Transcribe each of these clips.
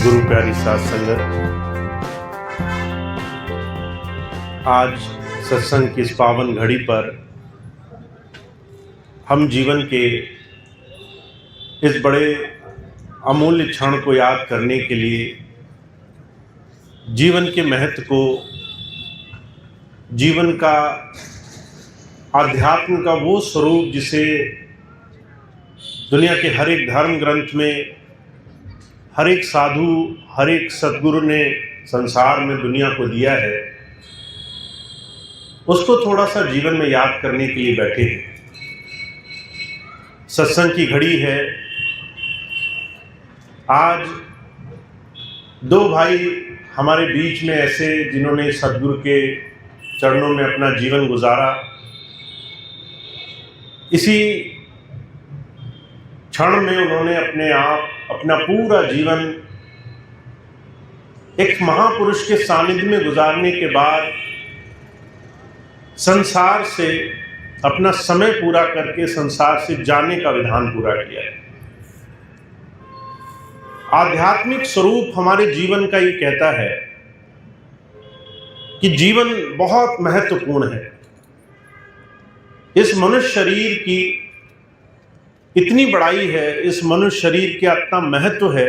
गुरु प्यारी साध संगत, आज सत्संग की इस पावन घड़ी पर हम जीवन के इस बड़े अमूल्य क्षण को याद करने के लिए जीवन के महत्व को, जीवन का आध्यात्म का वो स्वरूप जिसे दुनिया के हर एक धर्म ग्रंथ में हर एक साधु, हर एक सद्गुरु ने संसार में दुनिया को दिया है, उसको थोड़ा सा जीवन में याद करने के लिए बैठे हैं। सत्संग की घड़ी है। आज दो भाई हमारे बीच में ऐसे जिन्होंने सद्गुरु के चरणों में अपना जीवन गुजारा। इसी क्षण में उन्होंने अपना पूरा जीवन एक महापुरुष के सानिध्य में गुजारने के बाद संसार से अपना समय पूरा करके संसार से जाने का विधान पूरा किया है। आध्यात्मिक स्वरूप हमारे जीवन का ये कहता है कि जीवन बहुत महत्वपूर्ण है। इस मनुष्य शरीर की इतनी बड़ाई है, इस मनुष्य शरीर का इतना महत्व है,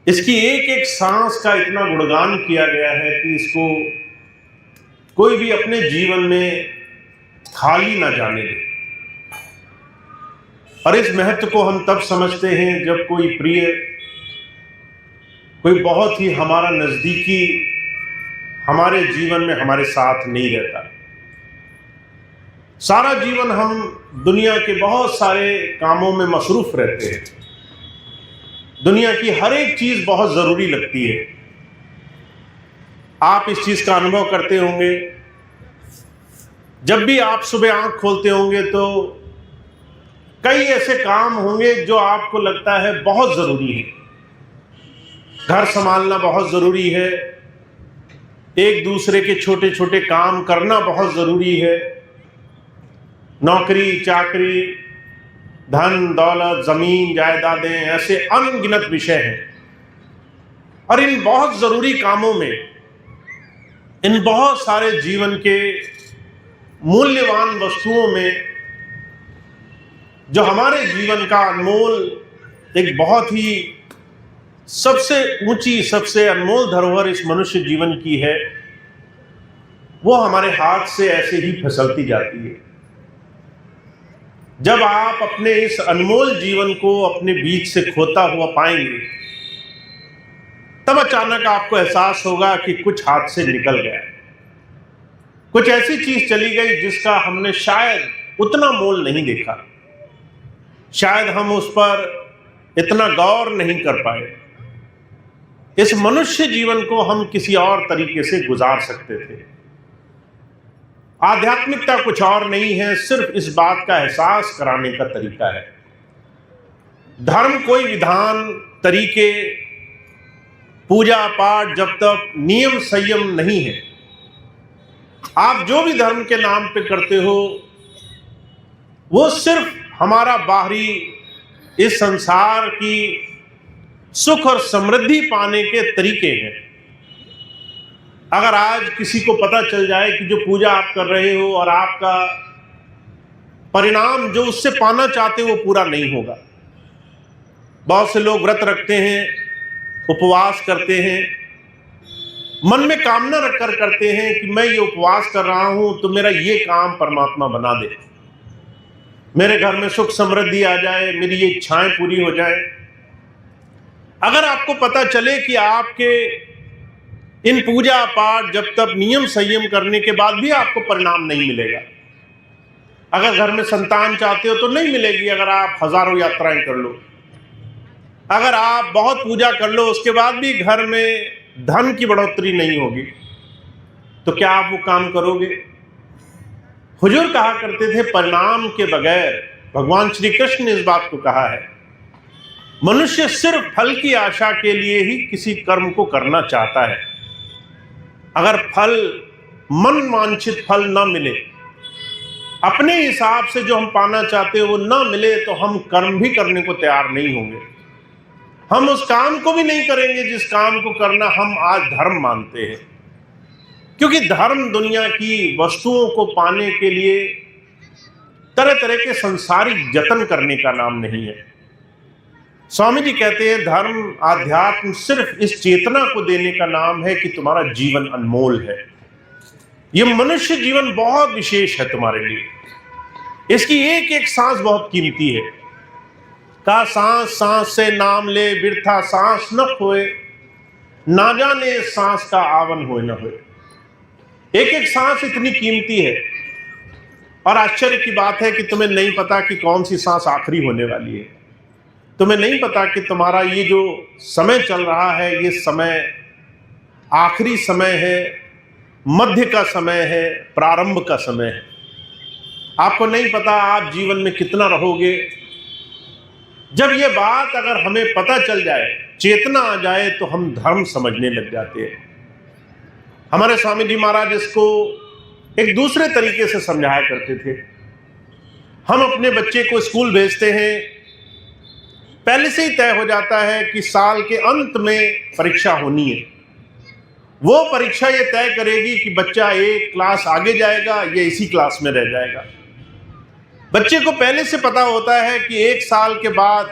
इसकी एक एक सांस का इतना गुणगान किया गया है कि इसको कोई भी अपने जीवन में खाली ना जाने दे। और इस महत्व को हम तब समझते हैं जब कोई प्रिय, कोई बहुत ही हमारा नजदीकी हमारे जीवन में हमारे साथ नहीं रहता। सारा जीवन हम दुनिया के बहुत सारे कामों में मसरूफ रहते हैं। दुनिया की हर एक चीज बहुत जरूरी लगती है। आप इस चीज का अनुभव करते होंगे। जब भी आप सुबह आंख खोलते होंगे तो कई ऐसे काम होंगे जो आपको लगता है बहुत जरूरी है। घर संभालना बहुत जरूरी है, एक दूसरे के छोटे छोटे काम करना बहुत जरूरी है, नौकरी चाकरी, धन दौलत, जमीन जायदादें, ऐसे अनगिनत विषय हैं। और इन बहुत जरूरी कामों में, इन बहुत सारे जीवन के मूल्यवान वस्तुओं में, जो हमारे जीवन का अनमोल एक बहुत ही सबसे ऊंची, सबसे अनमोल धरोहर इस मनुष्य जीवन की है, वो हमारे हाथ से ऐसे ही फिसलती जाती है। जब आप अपने इस अनमोल जीवन को अपने बीच से खोता हुआ पाएंगे, तब अचानक आपको एहसास होगा कि कुछ हाथ से निकल गया, कुछ ऐसी चीज चली गई जिसका हमने शायद उतना मोल नहीं देखा, शायद हम उस पर इतना गौर नहीं कर पाए। इस मनुष्य जीवन को हम किसी और तरीके से गुजार सकते थे। आध्यात्मिकता कुछ और नहीं है, सिर्फ इस बात का एहसास कराने का तरीका है। धर्म कोई विधान, तरीके, पूजा पाठ जब तक नियम संयम नहीं है, आप जो भी धर्म के नाम पे करते हो वो सिर्फ हमारा बाहरी इस संसार की सुख और समृद्धि पाने के तरीके हैं। अगर आज किसी को पता चल जाए कि जो पूजा आप कर रहे हो और आपका परिणाम जो उससे पाना चाहते हो वो पूरा नहीं होगा। बहुत से लोग व्रत रखते हैं, उपवास करते हैं, मन में कामना रखकर करते हैं कि मैं ये उपवास कर रहा हूं तो मेरा ये काम परमात्मा बना दे, मेरे घर में सुख समृद्धि आ जाए, मेरी ये इच्छाएं पूरी हो जाए। अगर आपको पता चले कि आपके इन पूजा पाठ जब तक नियम संयम करने के बाद भी आपको परिणाम नहीं मिलेगा, अगर घर में संतान चाहते हो तो नहीं मिलेगी, अगर आप हजारों यात्राएं कर लो, अगर आप बहुत पूजा कर लो, उसके बाद भी घर में धन की बढ़ोतरी नहीं होगी, तो क्या आप वो काम करोगे? हुजूर कहा करते थे, परिणाम के बगैर, भगवान श्री कृष्ण ने इस बात को कहा है, मनुष्य सिर्फ फल की आशा के लिए ही किसी कर्म को करना चाहता है। अगर फल, मन वांछित फल ना मिले, अपने हिसाब से जो हम पाना चाहते हैं वो ना मिले, तो हम कर्म भी करने को तैयार नहीं होंगे। हम उस काम को भी नहीं करेंगे जिस काम को करना हम आज धर्म मानते हैं, क्योंकि धर्म दुनिया की वस्तुओं को पाने के लिए तरह तरह के संसारिक जतन करने का नाम नहीं है। स्वामी जी कहते हैं धर्म आध्यात्म सिर्फ इस चेतना को देने का नाम है कि तुम्हारा जीवन अनमोल है, यह मनुष्य जीवन बहुत विशेष है तुम्हारे लिए, इसकी एक एक सांस बहुत कीमती है। का सांस सांस से नाम ले, बिरथा सांस न खोए, ना जाने सांस का आवन होए न होए। एक एक सांस इतनी कीमती है, और आश्चर्य की बात है कि तुम्हें नहीं पता कि कौन सी सांस आखिरी होने वाली है। तुम्हें नहीं पता कि तुम्हारा ये जो समय चल रहा है, ये समय आखिरी समय है, मध्य का समय है, प्रारंभ का समय है। आपको नहीं पता आप जीवन में कितना रहोगे। जब ये बात अगर हमें पता चल जाए, चेतना आ जाए, तो हम धर्म समझने लग जाते हैं। हमारे स्वामी जी महाराज इसको एक दूसरे तरीके से समझाया करते थे। हम अपने बच्चे को स्कूल भेजते हैं, पहले से ही तय हो जाता है कि साल के अंत में परीक्षा होनी है। वो परीक्षा ये तय करेगी कि बच्चा एक क्लास आगे जाएगा या इसी क्लास में रह जाएगा। बच्चे को पहले से पता होता है कि एक साल के बाद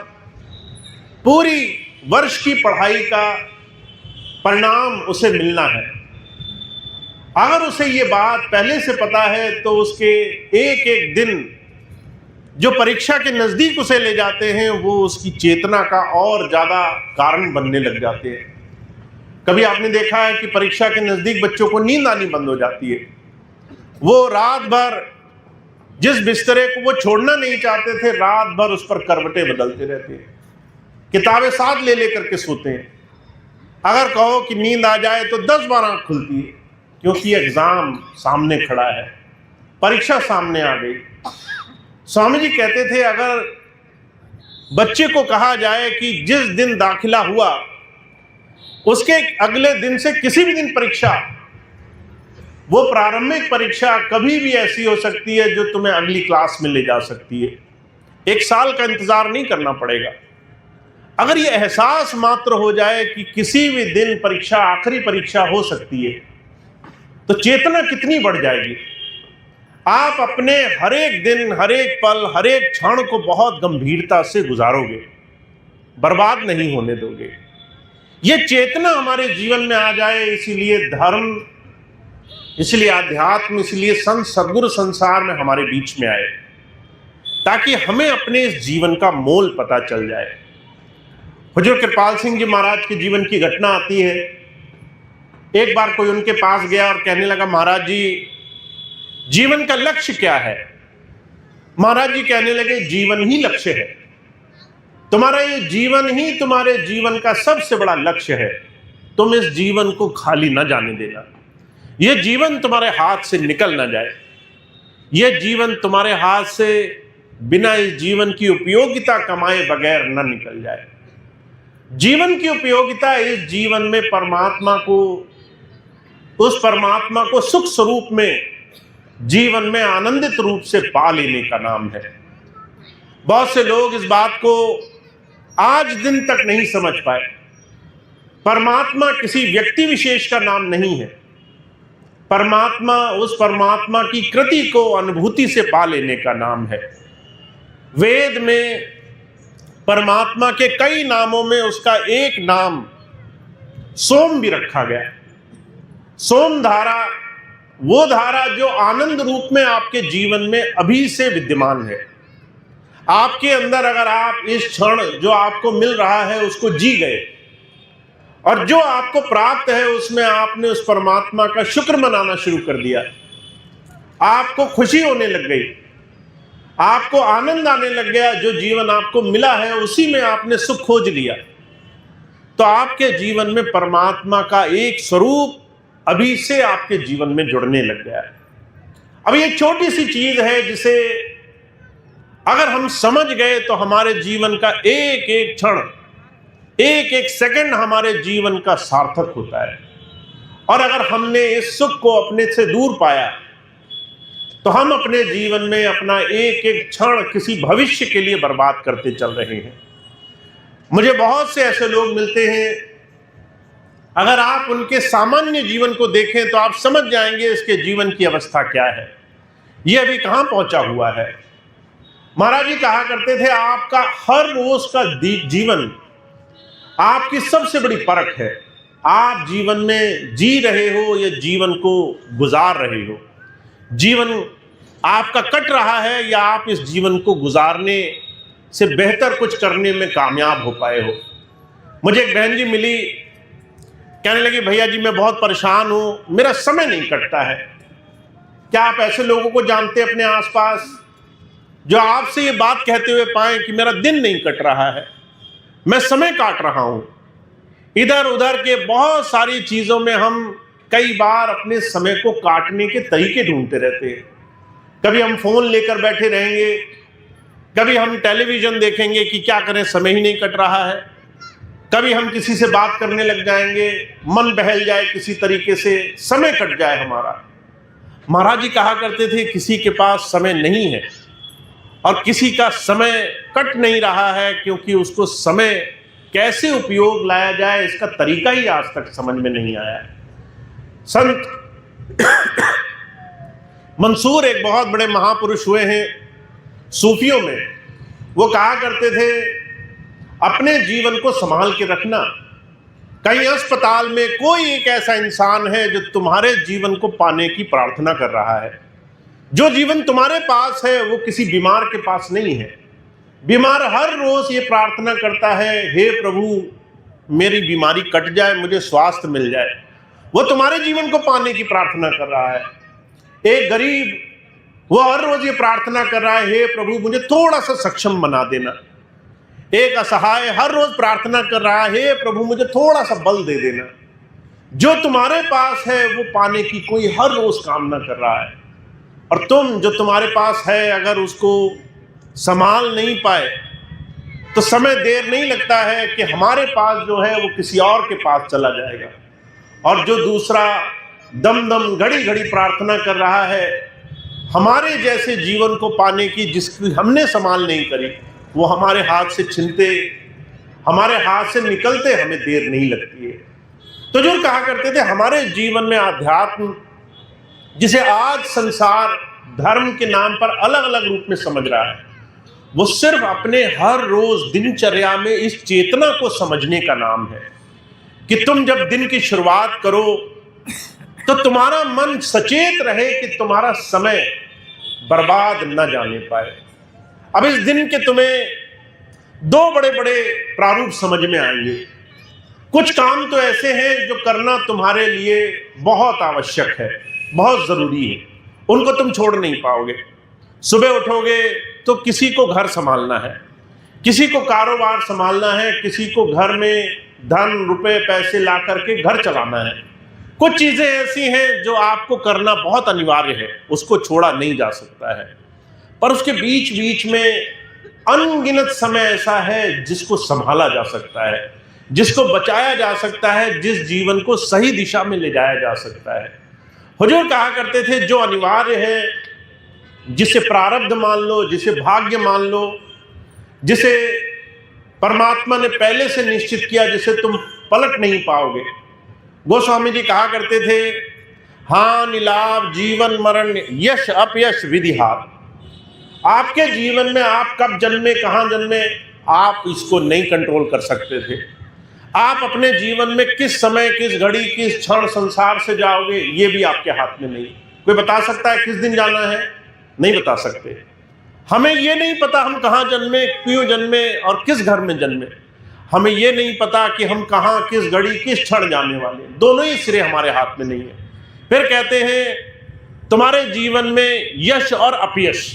पूरी वर्ष की पढ़ाई का परिणाम उसे मिलना है। अगर उसे ये बात पहले से पता है तो उसके एक एक दिन जो परीक्षा के नजदीक उसे ले जाते हैं, वो उसकी चेतना का और ज्यादा कारण बनने लग जाते हैं। कभी आपने देखा है कि परीक्षा के नजदीक बच्चों को नींद आनी बंद हो जाती है। वो रात भर जिस बिस्तरे को वो छोड़ना नहीं चाहते थे, रात भर उस पर करवटें बदलते रहते हैं, किताबें साथ ले लेकर के सोते हैं। अगर कहो कि नींद आ जाए तो 10 बार आंख खुलती है, क्योंकि एग्जाम सामने खड़ा है, परीक्षा सामने आ गई। स्वामी जी कहते थे अगर बच्चे को कहा जाए कि जिस दिन दाखिला हुआ उसके अगले दिन से किसी भी दिन परीक्षा, वो प्रारंभिक परीक्षा कभी भी ऐसी हो सकती है जो तुम्हें अगली क्लास में ले जा सकती है। एक साल का इंतजार नहीं करना पड़ेगा। अगर ये एहसास मात्र हो जाए कि किसी भी दिन परीक्षा आखिरी परीक्षा हो सकती है, तो चेतना कितनी बढ़ जाएगी। आप अपने हर एक दिन, हर एक पल, हर एक क्षण को बहुत गंभीरता से गुजारोगे, बर्बाद नहीं होने दोगे। ये चेतना हमारे जीवन में आ जाए, इसीलिए धर्म, इसलिए आध्यात्म, इसलिए संत सद्गुरु संसार में हमारे बीच में आए, ताकि हमें अपने इस जीवन का मोल पता चल जाए। हुजूर कृपाल सिंह जी महाराज के जीवन की घटना आती है। एक बार कोई उनके पास गया और कहने लगा, महाराज जी जीवन का लक्ष्य क्या है? महाराज जी कहने लगे, जीवन ही लक्ष्य है। तुम्हारा ये जीवन ही तुम्हारे जीवन का सबसे बड़ा लक्ष्य है। तुम इस जीवन को खाली न जाने देना। ये जीवन तुम्हारे हाथ से निकल ना जाए। ये जीवन तुम्हारे हाथ से बिना इस जीवन की उपयोगिता कमाए बगैर न निकल जाए। जीवन की उपयोगिता इस जीवन में परमात्मा को, उस परमात्मा को सुख स्वरूप में जीवन में आनंदित रूप से पा लेने का नाम है। बहुत से लोग इस बात को आज दिन तक नहीं समझ पाए। परमात्मा किसी व्यक्ति विशेष का नाम नहीं है। परमात्मा उस परमात्मा की कृति को अनुभूति से पा लेने का नाम है। वेद में परमात्मा के कई नामों में उसका एक नाम सोम भी रखा गया। सोम धारा, वो धारा जो आनंद रूप में आपके जीवन में अभी से विद्यमान है। आपके अंदर अगर आप इस क्षण जो आपको मिल रहा है उसको जी गए, और जो आपको प्राप्त है उसमें आपने उस परमात्मा का शुक्र मनाना शुरू कर दिया, आपको खुशी होने लग गई, आपको आनंद आने लग गया, जो जीवन आपको मिला है उसी में आपने सुख खोज लिया, तो आपके जीवन में परमात्मा का एक स्वरूप अभी से आपके जीवन में जुड़ने लग गया है। अब ये छोटी सी चीज है जिसे अगर हम समझ गए तो हमारे जीवन का एक एक क्षण, एक एक सेकंड हमारे जीवन का सार्थक होता है। और अगर हमने इस सुख को अपने से दूर पाया तो हम अपने जीवन में अपना एक एक क्षण किसी भविष्य के लिए बर्बाद करते चल रहे हैं। मुझे बहुत से ऐसे लोग मिलते हैं, अगर आप उनके सामान्य जीवन को देखें तो आप समझ जाएंगे इसके जीवन की अवस्था क्या है, ये अभी कहां पहुंचा हुआ है। महाराज जी कहा करते थे, आपका हर रोज का जीवन आपकी सबसे बड़ी परख है। आप जीवन में जी रहे हो या जीवन को गुजार रहे हो, जीवन आपका कट रहा है या आप इस जीवन को गुजारने से बेहतर कुछ करने में कामयाब हो पाए हो। मुझे एक बहन जी मिली, कहने लगी, भैया जी मैं बहुत परेशान हूं, मेरा समय नहीं कटता है। क्या आप ऐसे लोगों को जानते हैं अपने आसपास जो आपसे ये बात कहते हुए पाए कि मेरा दिन नहीं कट रहा है, मैं समय काट रहा हूं। इधर उधर के बहुत सारी चीजों में हम कई बार अपने समय को काटने के तरीके ढूंढते रहते हैं। कभी हम फोन लेकर बैठे रहेंगे, कभी हम टेलीविजन देखेंगे कि क्या करें, समय ही नहीं कट रहा है। कभी हम किसी से बात करने लग जाएंगे, मन बहल जाए किसी तरीके से, समय कट जाए हमारा। महाराज जी कहा करते थे, किसी के पास समय नहीं है और किसी का समय कट नहीं रहा है, क्योंकि उसको समय कैसे उपयोग लाया जाए इसका तरीका ही आज तक समझ में नहीं आया है। संत मंसूर एक बहुत बड़े महापुरुष हुए हैं सूफियों में। वो कहा करते थे, अपने जीवन को संभाल के रखना। कहीं अस्पताल में कोई एक ऐसा इंसान है जो तुम्हारे जीवन को पाने की प्रार्थना कर रहा है। जो जीवन तुम्हारे पास है वो किसी बीमार के पास नहीं है। बीमार हर रोज ये प्रार्थना करता है, हे प्रभु मेरी बीमारी कट जाए, मुझे स्वास्थ्य मिल जाए। वो तुम्हारे जीवन को पाने की प्रार्थना कर रहा है। एक गरीब, वो हर रोज ये प्रार्थना कर रहा है, हे प्रभु मुझे थोड़ा सा सक्षम बना देना। एक असहाय हर रोज प्रार्थना कर रहा है, हे प्रभु मुझे थोड़ा सा बल दे देना। जो तुम्हारे पास है वो पाने की कोई हर रोज कामना कर रहा है, और तुम जो तुम्हारे पास है अगर उसको संभाल नहीं पाए तो समय देर नहीं लगता है कि हमारे पास जो है वो किसी और के पास चला जाएगा। और जो दूसरा दम दम घड़ी घड़ी प्रार्थना कर रहा है हमारे जैसे जीवन को पाने की, जिसकी हमने संभाल नहीं करी, वो हमारे हाथ से छिनते, हमारे हाथ से निकलते हमें देर नहीं लगती है। तो जो कहा करते थे, हमारे जीवन में आध्यात्म, जिसे आज संसार धर्म के नाम पर अलग अलग रूप में समझ रहा है, वो सिर्फ अपने हर रोज दिनचर्या में इस चेतना को समझने का नाम है कि तुम जब दिन की शुरुआत करो तो तुम्हारा मन सचेत रहे कि तुम्हारा समय बर्बाद न जाने पाए। अब इस दिन के तुम्हें दो बड़े बड़े प्रारूप समझ में आएंगे। कुछ काम तो ऐसे हैं जो करना तुम्हारे लिए बहुत आवश्यक है, बहुत जरूरी है, उनको तुम छोड़ नहीं पाओगे। सुबह उठोगे तो किसी को घर संभालना है, किसी को कारोबार संभालना है, किसी को घर में धन रुपए पैसे ला करके घर चलाना है। कुछ चीजें ऐसी हैं जो आपको करना बहुत अनिवार्य है, उसको छोड़ा नहीं जा सकता है। पर उसके बीच बीच में अनगिनत समय ऐसा है जिसको संभाला जा सकता है, जिसको बचाया जा सकता है, जिस जीवन को सही दिशा में ले जाया जा सकता है। हुजूर कहा करते थे, जो अनिवार्य है, जिसे प्रारब्ध मान लो, जिसे भाग्य मान लो, जिसे परमात्मा ने पहले से निश्चित किया, जिसे तुम पलट नहीं पाओगे। गोस्वामी जी कहा करते थे, हानि लाभ जीवन मरण यश अपयश विधिहार। आपके जीवन में आप कब जन्मे, कहां जन्मे, आप इसको नहीं कंट्रोल कर सकते थे। आप अपने जीवन में किस समय, किस घड़ी, किस क्षण संसार से जाओगे, ये भी आपके हाथ में नहीं। कोई बता सकता है किस दिन जाना है? नहीं बता सकते। हमें ये नहीं पता हम कहाँ जन्मे, क्यों जन्मे और किस घर में जन्मे। हमें ये नहीं पता कि हम कहाँ, किस घड़ी, किस क्षण जाने वाले। दोनों ही सिरे हमारे हाथ में नहीं है। फिर कहते हैं तुम्हारे जीवन में यश और अपयश,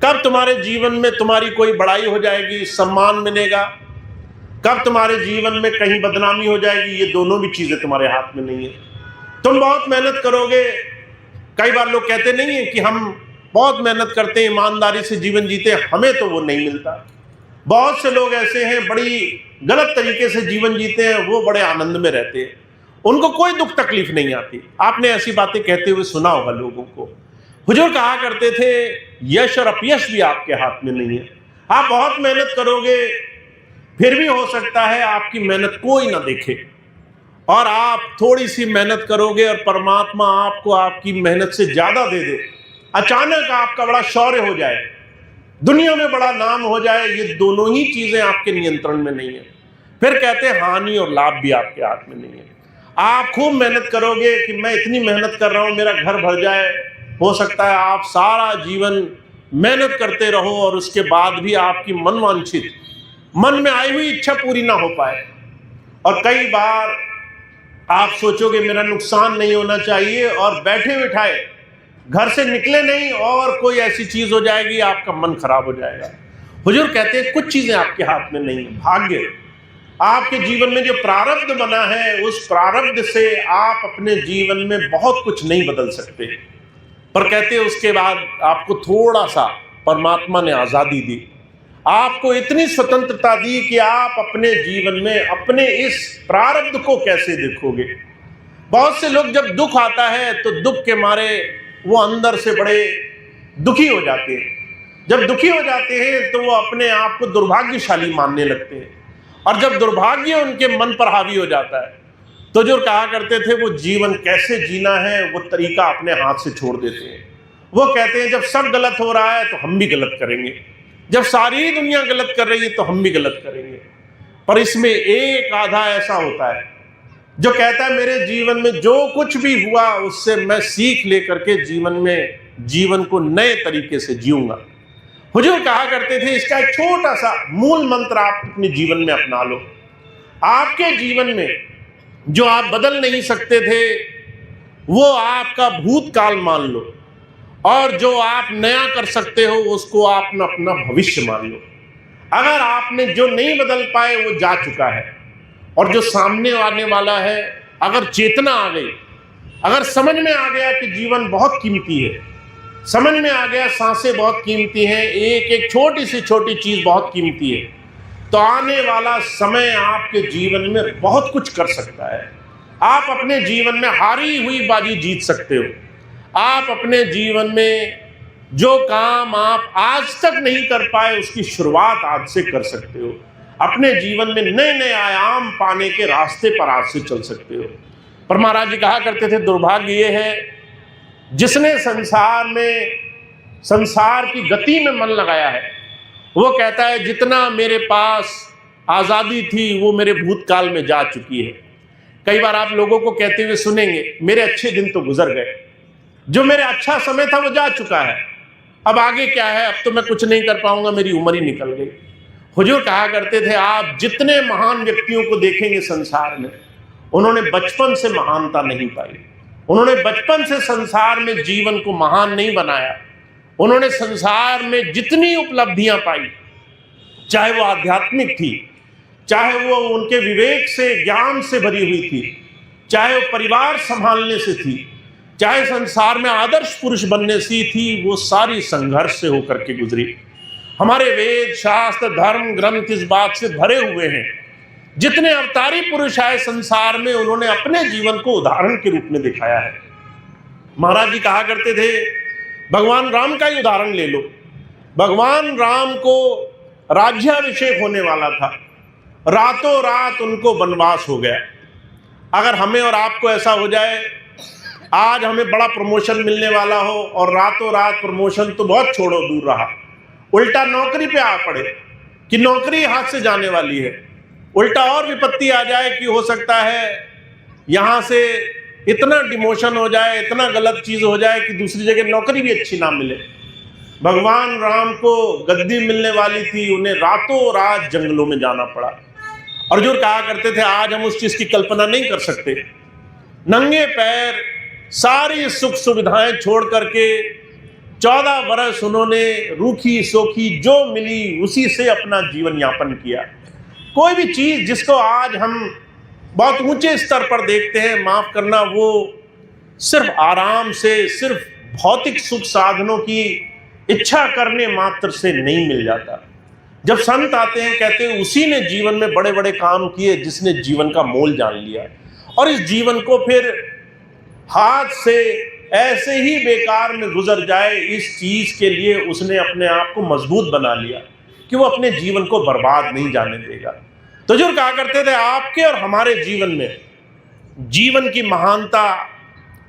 कब तुम्हारे जीवन में तुम्हारी कोई बड़ाई हो जाएगी, सम्मान मिलेगा, कब तुम्हारे जीवन में कहीं बदनामी हो जाएगी, ये दोनों भी चीजें तुम्हारे हाथ में नहीं है। तुम बहुत मेहनत करोगे। कई बार लोग कहते नहीं है कि हम बहुत मेहनत करते हैं, ईमानदारी से जीवन जीते, हमें तो वो नहीं मिलता। बहुत से लोग ऐसे हैं बड़ी गलत तरीके से जीवन जीते हैं, वो बड़े आनंद में रहते हैं, उनको कोई दुख तकलीफ नहीं आती। आपने ऐसी बातें कहते हुए सुना होगा लोगों को। हुजूर कहा करते थे, यश और अपयश भी आपके हाथ में नहीं है। आप बहुत मेहनत करोगे, फिर भी हो सकता है आपकी मेहनत कोई ना देखे और आप थोड़ी सी मेहनत करोगे और परमात्मा आपको आपकी मेहनत से ज्यादा दे दे। अचानक आपका बड़ा शौर्य हो जाए, दुनिया में बड़ा नाम हो जाए। ये दोनों ही चीजें आपके नियंत्रण में नहीं है। फिर कहते हैं हानि और लाभ भी आपके हाथ में नहीं है। आप खूब मेहनत करोगे कि मैं इतनी मेहनत कर रहा हूं, मेरा घर भर जाए। हो सकता है आप सारा जीवन मेहनत करते रहो और उसके बाद भी आपकी मनवांछित, मन में आई हुई इच्छा पूरी ना हो पाए। और कई बार आप सोचोगे मेरा नुकसान नहीं होना चाहिए, और बैठे बिठाए घर से निकले नहीं और कोई ऐसी चीज हो जाएगी, आपका मन खराब हो जाएगा। हुजूर कहते हैं कुछ चीजें आपके हाथ में नहीं है। भाग्य, आपके जीवन में जो प्रारब्ध बना है, उस प्रारब्ध से आप अपने जीवन में बहुत कुछ नहीं बदल सकते। पर कहते हैं उसके बाद आपको थोड़ा सा परमात्मा ने आजादी दी, आपको इतनी स्वतंत्रता दी कि आप अपने जीवन में अपने इस प्रारब्ध को कैसे देखोगे। बहुत से लोग जब दुख आता है तो दुख के मारे वो अंदर से बड़े दुखी हो जाते हैं। जब दुखी हो जाते हैं तो वो अपने आप को दुर्भाग्यशाली मानने लगते हैं, और जब दुर्भाग्य उनके मन पर हावी हो जाता है तो जो कहा करते थे वो जीवन कैसे जीना है वो तरीका अपने हाथ से छोड़ देते हैं। वो कहते हैं जब सब गलत हो रहा है तो हम भी गलत करेंगे, जब सारी दुनिया गलत कर रही है तो हम भी गलत करेंगे। पर इसमें एक आधा ऐसा होता है जो कहता है मेरे जीवन में जो कुछ भी हुआ उससे मैं सीख लेकर के जीवन को नए तरीके से जीऊंगा। हुजूर कहा करते थे इसका एक छोटा सा मूल मंत्र आप अपने जीवन में अपना लो। आपके जीवन में जो आप बदल नहीं सकते थे वो आपका भूतकाल मान लो, और जो आप नया कर सकते हो उसको आप अपना भविष्य मान लो। अगर आपने जो नहीं बदल पाए वो जा चुका है, और जो सामने आने वाला है, अगर चेतना आ गई, अगर समझ में आ गया कि जीवन बहुत कीमती है, समझ में आ गया सांसें बहुत कीमती हैं, एक एक छोटी से छोटी चीज बहुत कीमती है, तो आने वाला समय आपके जीवन में बहुत कुछ कर सकता है। आप अपने जीवन में हारी हुई बाजी जीत सकते हो। आप अपने जीवन में जो काम आप आज तक नहीं कर पाए उसकी शुरुआत आज से कर सकते हो। अपने जीवन में नए नए आयाम पाने के रास्ते पर आज से चल सकते हो। पर महाराज जी कहा करते थे दुर्भाग्य ये है जिसने संसार की गति में मन लगाया है, वो कहता है जितना मेरे पास आज़ादी थी वो मेरे भूतकाल में जा चुकी है। कई बार आप लोगों को कहते हुए सुनेंगे मेरे अच्छे दिन तो गुजर गए, जो मेरे अच्छा समय था वो जा चुका है, अब आगे क्या है, अब तो मैं कुछ नहीं कर पाऊंगा, मेरी उम्र ही निकल गई। हुजूर कहा करते थे आप जितने महान व्यक्तियों को देखेंगे संसार में, उन्होंने बचपन से महानता नहीं पाई, उन्होंने बचपन से संसार में जीवन को महान नहीं बनाया। उन्होंने संसार में जितनी उपलब्धियां पाई, चाहे वो आध्यात्मिक थी, चाहे वो उनके विवेक से ज्ञान से भरी हुई थी, चाहे वो परिवार संभालने से थी, चाहे संसार में आदर्श पुरुष बनने से थी, वो सारी संघर्ष से होकर के गुजरी। हमारे वेद शास्त्र धर्म ग्रंथ इस बात से भरे हुए हैं, जितने अवतारी पुरुष आए संसार में उन्होंने अपने जीवन को उदाहरण के रूप में दिखाया है। महाराज जी कहा करते थे भगवान राम का ही उदाहरण ले लो। भगवान राम को राज्याभिषेक होने वाला था, रातों रात उनको वनवास हो गया। अगर हमें और आपको ऐसा हो जाए, आज हमें बड़ा प्रमोशन मिलने वाला हो और रातों रात प्रमोशन तो बहुत छोड़ो दूर रहा, उल्टा नौकरी पे आ पड़े कि नौकरी हाथ से जाने वाली है, उल्टा और विपत्ति आ जाए कि हो सकता है यहां से इतना डिमोशन हो जाए, इतना गलत चीज हो जाए कि दूसरी जगह नौकरी भी अच्छी ना मिले। भगवान राम को गद्दी मिलने वाली थी, उन्हें रातों रात जंगलों में जाना पड़ा। अर्जुन कहा करते थे आज हम उस चीज की कल्पना नहीं कर सकते, नंगे पैर सारी सुख सुविधाएं छोड़ करके 14 बरस उन्होंने रूखी सोखी जो मिली उसी से अपना जीवन यापन किया। कोई भी चीज जिसको आज हम बहुत ऊंचे स्तर पर देखते हैं, माफ करना, वो सिर्फ आराम से, सिर्फ भौतिक सुख साधनों की इच्छा करने मात्र से नहीं मिल जाता। जब संत आते हैं कहते हैं उसी ने जीवन में बड़े बड़े काम किए जिसने जीवन का मोल जान लिया, और इस जीवन को फिर हाथ से ऐसे ही बेकार में गुजर जाए, इस चीज के लिए उसने अपने आप को मजबूत बना लिया कि वो अपने जीवन को बर्बाद नहीं जाने देगा। तो जो कहा करते थे आपके और हमारे जीवन में जीवन की महानता,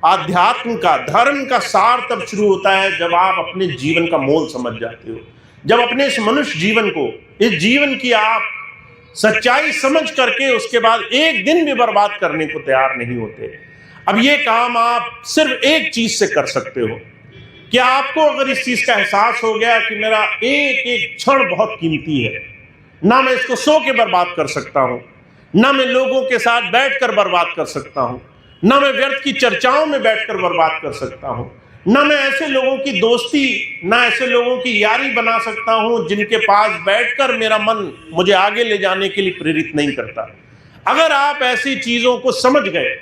आध्यात्म का, धर्म का सार तब शुरू होता है जब आप अपने जीवन का मोल समझ जाते हो, जब अपने इस मनुष्य जीवन को, इस जीवन की आप सच्चाई समझ करके उसके बाद एक दिन भी बर्बाद करने को तैयार नहीं होते। अब ये काम आप सिर्फ एक चीज से कर सकते हो कि आपको अगर इस चीज का एहसास हो गया कि मेरा एक एक क्षण बहुत कीमती है, ना मैं इसको सो के बर्बाद कर सकता हूं, ना मैं लोगों के साथ बैठकर बर्बाद कर सकता हूं, ना मैं व्यर्थ की चर्चाओं में बैठकर बर्बाद कर सकता हूं, ना मैं ऐसे लोगों की दोस्ती, ना ऐसे लोगों की यारी बना सकता हूं जिनके पास बैठकर मेरा मन मुझे आगे ले जाने के लिए प्रेरित नहीं करता। अगर आप ऐसी चीजों को समझ गए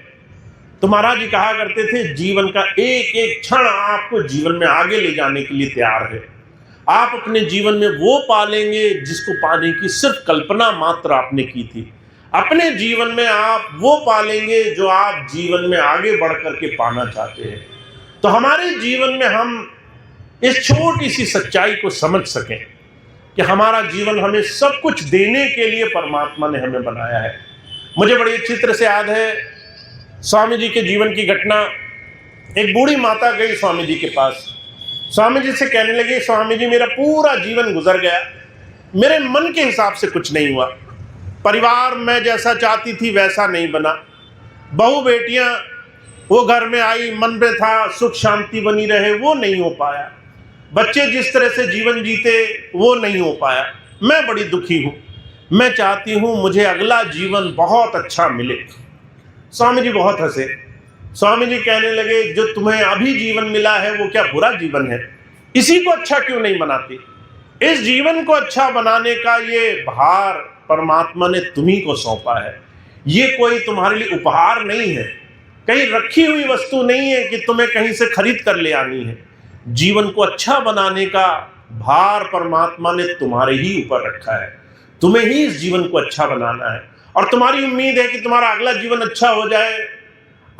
तो महाराज जी कहा करते थे जीवन का एक एक क्षण आपको जीवन में आगे ले जाने के लिए तैयार है। आप अपने जीवन में वो पालेंगे जिसको पाने की सिर्फ कल्पना मात्र आपने की थी। अपने जीवन में आप वो पालेंगे जो आप जीवन में आगे बढ़ करके पाना चाहते हैं। तो हमारे जीवन में हम इस छोटी सी सच्चाई को समझ सकें कि हमारा जीवन हमें सब कुछ देने के लिए परमात्मा ने हमें बनाया है। मुझे बड़ी अच्छी तरह से याद है स्वामी जी के जीवन की घटना। एक बूढ़ी माता गई स्वामी जी के पास, स्वामी जी से कहने लगी, स्वामी जी मेरा पूरा जीवन गुजर गया, मेरे मन के हिसाब से कुछ नहीं हुआ, परिवार मैं जैसा चाहती थी वैसा नहीं बना, बहू बेटियां वो घर में आई, मन में था सुख शांति बनी रहे, वो नहीं हो पाया, बच्चे जिस तरह से जीवन जीते वो नहीं हो पाया, मैं बड़ी दुखी हूँ, मैं चाहती हूँ मुझे अगला जीवन बहुत अच्छा मिले। स्वामी जी बहुत हंसे। स्वामी जी कहने लगे जो तुम्हें अभी जीवन मिला है वो क्या बुरा जीवन है, इसी को अच्छा क्यों नहीं बनाती? इस जीवन को अच्छा बनाने का ये भार परमात्मा ने तुम्ही को सौंपा है। ये कोई तुम्हारे लिए उपहार नहीं है, कहीं रखी हुई वस्तु नहीं है कि तुम्हें कहीं से खरीद कर ले आनी है। जीवन को अच्छा बनाने का भार परमात्मा ने तुम्हारे ही ऊपर रखा है, तुम्हें ही इस जीवन को अच्छा बनाना है और तुम्हारी उम्मीद है कि तुम्हारा अगला जीवन अच्छा हो जाए।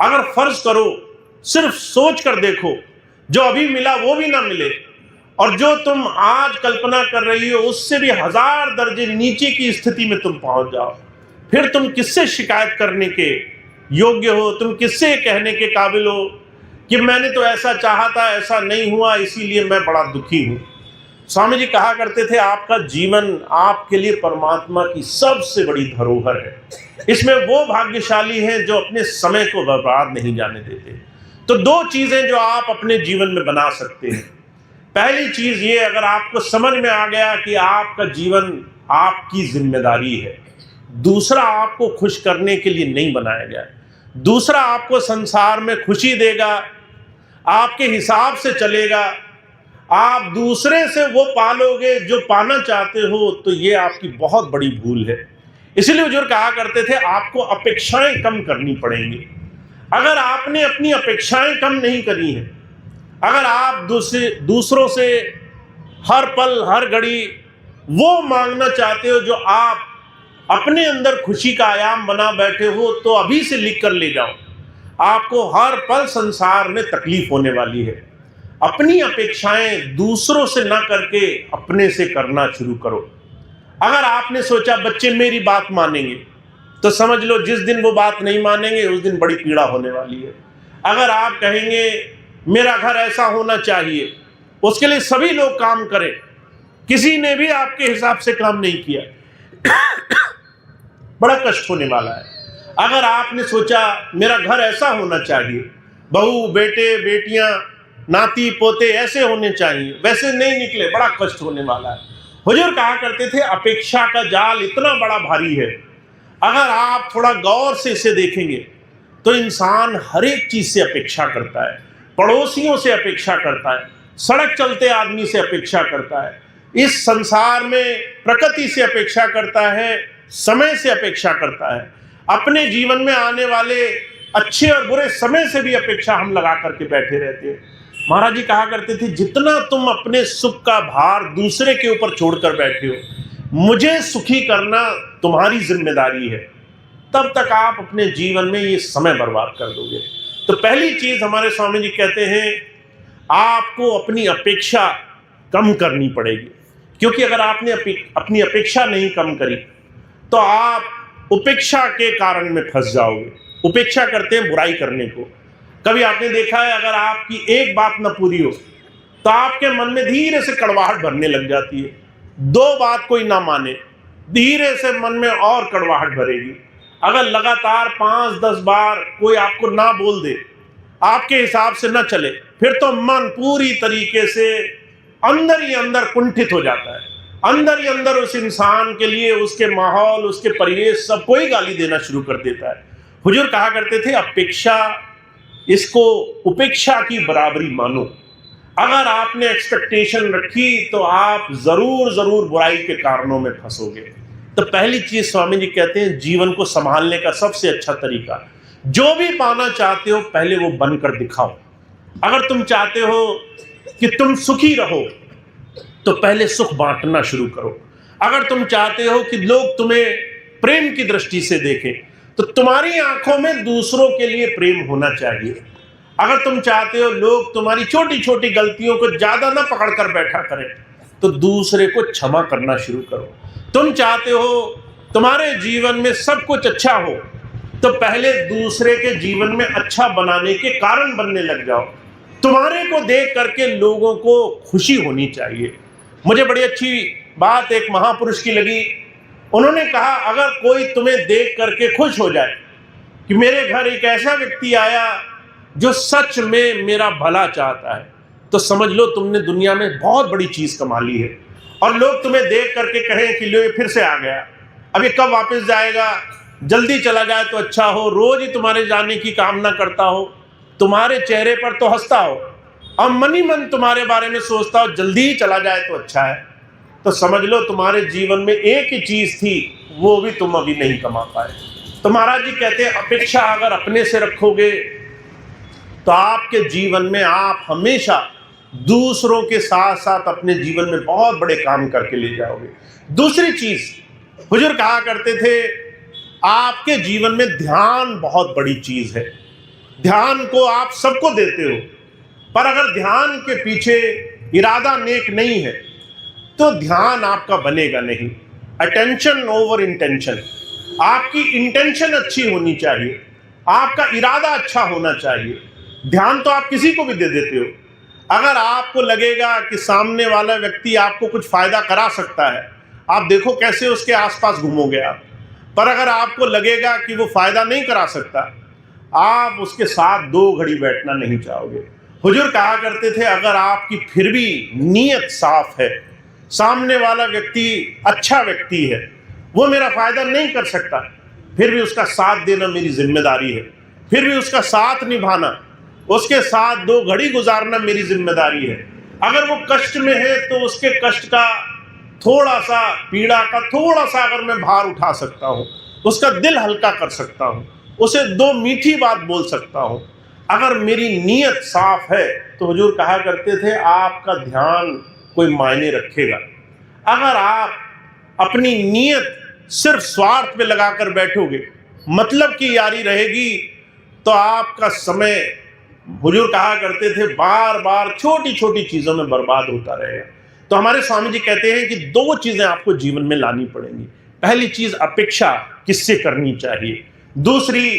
अगर फर्ज करो, सिर्फ सोच कर देखो, जो अभी मिला वो भी ना मिले और जो तुम आज कल्पना कर रही हो उससे भी 1000 दर्जे नीचे की स्थिति में तुम पहुंच जाओ, फिर तुम किससे शिकायत करने के योग्य हो? तुम किससे कहने के काबिल हो कि मैंने तो ऐसा चाहा था, ऐसा नहीं हुआ, इसीलिए मैं बड़ा दुखी हूं? स्वामी जी कहा करते थे आपका जीवन आपके लिए परमात्मा की सबसे बड़ी धरोहर है। इसमें वो भाग्यशाली हैं जो अपने समय को बर्बाद नहीं जाने देते। तो 2 चीजें जो आप अपने जीवन में बना सकते हैं। पहली चीज ये, अगर आपको समझ में आ गया कि आपका जीवन आपकी जिम्मेदारी है, दूसरा आपको खुश करने के लिए नहीं बनाया गया, दूसरा आपको संसार में खुशी देगा, आपके हिसाब से चलेगा, आप दूसरे से वो पालोगे जो पाना चाहते हो, तो ये आपकी बहुत बड़ी भूल है। इसलिए हुजूर कहा करते थे आपको अपेक्षाएं कम करनी पड़ेंगी। अगर आपने अपनी अपेक्षाएं कम नहीं करी हैं, अगर आप दूसरों से हर पल हर घड़ी वो मांगना चाहते हो जो आप अपने अंदर खुशी का आयाम बना बैठे हो, तो अभी से लिख कर ले जाओ, आपको हर पल संसार में तकलीफ होने वाली है। अपनी अपेक्षाएं दूसरों से ना करके अपने से करना शुरू करो। अगर आपने सोचा बच्चे मेरी बात मानेंगे, तो समझ लो जिस दिन वो बात नहीं मानेंगे उस दिन बड़ी पीड़ा होने वाली है। अगर आप कहेंगे मेरा घर ऐसा होना चाहिए, उसके लिए सभी लोग काम करें, किसी ने भी आपके हिसाब से काम नहीं किया, बड़ा कष्ट होने वाला है। अगर आपने सोचा मेरा घर ऐसा होना चाहिए, बहू बेटे बेटियां नाती पोते ऐसे होने चाहिए, वैसे नहीं निकले, बड़ा कष्ट होने वाला है। हुजूर कहा करते थे अपेक्षा का जाल इतना बड़ा भारी है, अगर आप थोड़ा गौर से इसे देखेंगे तो इंसान हर एक चीज से अपेक्षा करता है, पड़ोसियों से अपेक्षा करता है, सड़क चलते आदमी से अपेक्षा करता है, इस संसार में प्रकृति से अपेक्षा करता है, समय से अपेक्षा करता है, अपने जीवन में आने वाले अच्छे और बुरे समय से भी अपेक्षा हम लगा करके बैठे रहते हैं। महाराज जी कहा करते थे जितना तुम अपने सुख का भार दूसरे के ऊपर छोड़कर बैठे हो, मुझे सुखी करना तुम्हारी जिम्मेदारी है, तब तक आप अपने जीवन में ये समय बर्बाद कर दोगे। तो पहली चीज हमारे स्वामी जी कहते हैं आपको अपनी अपेक्षा कम करनी पड़ेगी, क्योंकि अगर आपने अपनी अपेक्षा नहीं कम करी तो आप उपेक्षा के कारण में फंस जाओगे। उपेक्षा करते हैं बुराई करने को। कभी आपने देखा है, अगर आपकी एक बात न पूरी हो तो आपके मन में धीरे से कड़वाहट भरने लग जाती है। दो बात कोई ना माने, धीरे से मन में और कड़वाहट भरेगी। अगर लगातार 5-10 बार कोई आपको ना बोल दे, आपके हिसाब से ना चले, फिर तो मन पूरी तरीके से अंदर ही अंदर कुंठित हो जाता है। अंदर ही अंदर उस इंसान के लिए उसके माहौल, उसके परिवेश, सबको ही गाली देना शुरू कर देता है। हुजूर कहा करते थे, अपेक्षा, इसको उपेक्षा की बराबरी मानो। अगर आपने एक्सपेक्टेशन रखी तो आप जरूर बुराई के कारणों में फंसोगे। तो पहली चीज स्वामी जी कहते हैं, जीवन को संभालने का सबसे अच्छा तरीका, जो भी पाना चाहते हो पहले वो बनकर दिखाओ। अगर तुम चाहते हो कि तुम सुखी रहो तो पहले सुख बांटना शुरू करो। अगर तुम चाहते हो कि लोग तुम्हें प्रेम की दृष्टि से देखें तो तुम्हारी आंखों में दूसरों के लिए प्रेम होना चाहिए। अगर तुम चाहते हो लोग तुम्हारी छोटी छोटी गलतियों को ज्यादा ना पकड़ कर बैठा करें तो दूसरे को क्षमा करना शुरू करो। तुम चाहते हो तुम्हारे जीवन में सब कुछ अच्छा हो तो पहले दूसरे के जीवन में अच्छा बनाने के कारण बनने लग जाओ। तुम्हारे को देख करके लोगों को खुशी होनी चाहिए। मुझे बड़ी अच्छी बात एक महापुरुष की लगी। उन्होंने कहा, अगर कोई तुम्हें देख करके खुश हो जाए कि मेरे घर एक ऐसा व्यक्ति आया जो सच में मेरा भला चाहता है, तो समझ लो तुमने दुनिया में बहुत बड़ी चीज कमा ली है। और लोग तुम्हें देख करके कहें कि लो ये फिर से आ गया, अब ये कब वापस जाएगा, जल्दी चला जाए तो अच्छा हो, रोज ही तुम्हारे जाने की कामना करता हो, तुम्हारे चेहरे पर तो हंसता हो और मन ही मन तुम्हारे बारे में सोचता हो जल्दी ही चला जाए तो अच्छा है, तो समझ लो तुम्हारे जीवन में एक ही चीज थी, वो भी तुम अभी नहीं कमा पाए। तो महाराज जी कहते हैं, अपेक्षा अगर अपने से रखोगे तो आपके जीवन में आप हमेशा दूसरों के साथ साथ अपने जीवन में बहुत बड़े काम करके ले जाओगे। दूसरी चीज हुजूर कहा करते थे, आपके जीवन में ध्यान बहुत बड़ी चीज है। ध्यान को आप सबको देते हो, पर अगर ध्यान के पीछे इरादा नेक नहीं है तो ध्यान आपका बनेगा नहीं। अटेंशन ओवर इंटेंशन, आपकी इंटेंशन अच्छी होनी चाहिए, आपका इरादा अच्छा होना चाहिए। ध्यान तो आप किसी को भी दे देते हो। अगर आपको लगेगा कि सामने वाला व्यक्ति आपको कुछ फायदा करा सकता है, आप देखो कैसे उसके आसपास घूमोगे आप। पर अगर आपको लगेगा कि वो फायदा नहीं करा सकता, आप उसके साथ 2 घड़ी बैठना नहीं चाहोगे। हुजूर कहा करते थे, अगर आपकी फिर भी नीयत साफ है, सामने वाला व्यक्ति अच्छा व्यक्ति है, वो मेरा फायदा नहीं कर सकता, फिर भी उसका साथ देना मेरी जिम्मेदारी है, फिर भी उसका साथ निभाना, उसके साथ 2 घड़ी गुजारना मेरी जिम्मेदारी है। अगर वो कष्ट में है तो उसके कष्ट का थोड़ा सा, पीड़ा का थोड़ा सा अगर मैं भार उठा सकता हूँ, उसका दिल हल्का कर सकता हूँ, उसे 2 मीठी बात बोल सकता हूँ, अगर मेरी नीयत साफ है तो हुजूर कहा करते थे, आपका ध्यान कोई मायने रखेगा। अगर आप अपनी नीयत सिर्फ स्वार्थ पे लगाकर बैठोगे, मतलब की यारी रहेगी, तो आपका समय, हुजूर कहा करते थे, बार बार छोटी छोटी चीजों में बर्बाद होता रहेगा। तो हमारे स्वामी जी कहते हैं कि 2 चीजें आपको जीवन में लानी पड़ेंगी। पहली चीज, अपेक्षा किससे करनी चाहिए। दूसरी,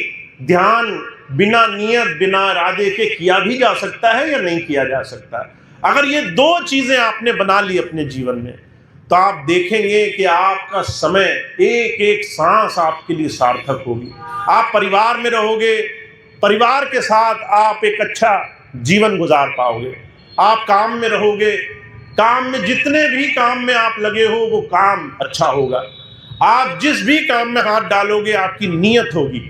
ध्यान बिना नियत, बिना इरादे के किया भी जा सकता है या नहीं किया जा सकता। अगर ये 2 चीजें आपने बना ली अपने जीवन में, तो आप देखेंगे कि आपका समय, एक एक सांस आपके लिए सार्थक होगी। आप परिवार में रहोगे, परिवार के साथ आप एक अच्छा जीवन गुजार पाओगे। आप काम में रहोगे, काम में जितने भी काम में आप लगे हो वो काम अच्छा होगा। आप जिस भी काम में हाथ डालोगे, आपकी नीयत होगी,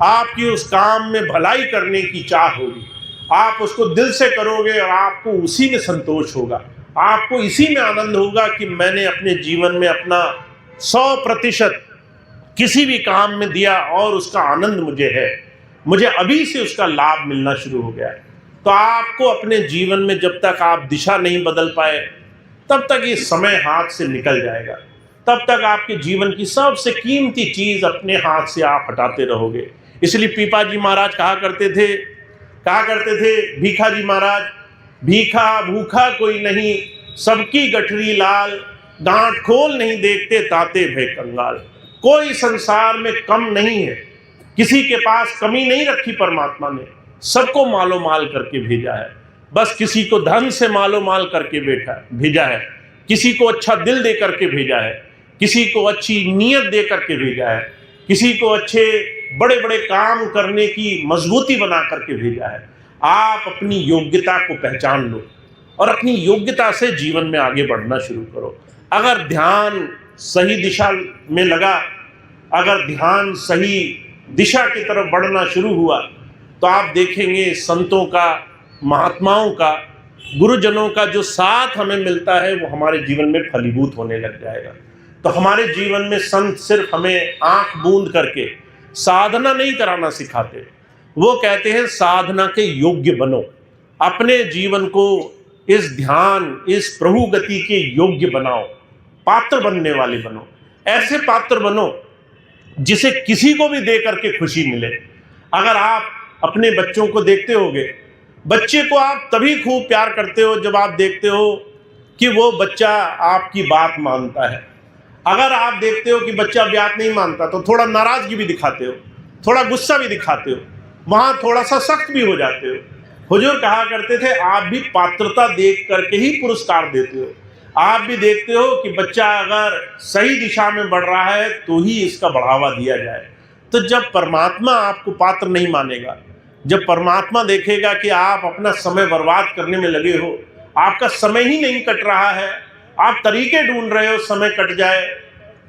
आपकी उस काम में भलाई करने की चाह होगी, आप उसको दिल से करोगे और आपको उसी में संतोष होगा, आपको इसी में आनंद होगा कि मैंने अपने जीवन में अपना 100% किसी भी काम में दिया और उसका आनंद मुझे है, मुझे अभी से उसका लाभ मिलना शुरू हो गया है। तो आपको अपने जीवन में जब तक आप दिशा नहीं बदल पाए, तब तक ये समय हाथ से निकल जाएगा, तब तक आपके जीवन की सबसे कीमती चीज अपने हाथ से आप हटाते रहोगे। इसलिए पीपा जी महाराज कहा करते थे, भीखा जी महाराज, भीखा भूखा कोई नहीं, सबकी गठरी लाल, गांठ खोल नहीं देखते ताते भय कंगाल। कोई संसार में कम नहीं है, किसी के पास कमी नहीं रखी परमात्मा ने, सबको मालो माल करके भेजा है। बस किसी को धन से मालो माल करके भेजा है, किसी को अच्छा दिल दे करके भेजा है, किसी को अच्छी नीयत दे करके भेजा है, किसी को अच्छे बड़े बड़े काम करने की मजबूती बना करके भेजा है। आप अपनी योग्यता को पहचान लो और अपनी योग्यता से जीवन में आगे बढ़ना शुरू करो। अगर ध्यान सही दिशा में लगा, अगर ध्यान सही दिशा की तरफ बढ़ना शुरू हुआ, तो आप देखेंगे संतों का, महात्माओं का, गुरुजनों का जो साथ हमें मिलता है वो हमारे जीवन में फलीभूत होने लग जाएगा। तो हमारे जीवन में संत सिर्फ हमें आंख बूंद करके साधना नहीं कराना सिखाते, वो कहते हैं साधना के योग्य बनो, अपने जीवन को इस ध्यान, इस प्रभु गति के योग्य बनाओ, पात्र बनने वाले बनो। ऐसे पात्र बनो जिसे किसी को भी दे करके खुशी मिले। अगर आप अपने बच्चों को देखते होगे, बच्चे को आप तभी खूब प्यार करते हो जब आप देखते हो कि वो बच्चा आपकी बात मानता है। अगर आप देखते हो कि बच्चा बात नहीं मानता तो थोड़ा नाराजगी भी दिखाते हो, थोड़ा गुस्सा भी दिखाते हो, वहां थोड़ा सा सख्त भी हो जाते हो। हुजूर कहा करते थे आप भी पात्रता देख करके ही पुरस्कार देते हो। आप भी देखते हो कि बच्चा अगर सही दिशा में बढ़ रहा है तो ही इसका बढ़ावा दिया जाए। तो जब परमात्मा आपको पात्र नहीं मानेगा, जब परमात्मा देखेगा कि आप अपना समय बर्बाद करने में लगे हो, आपका समय ही नहीं कट रहा है, आप तरीके ढूंढ रहे हो समय कट जाए,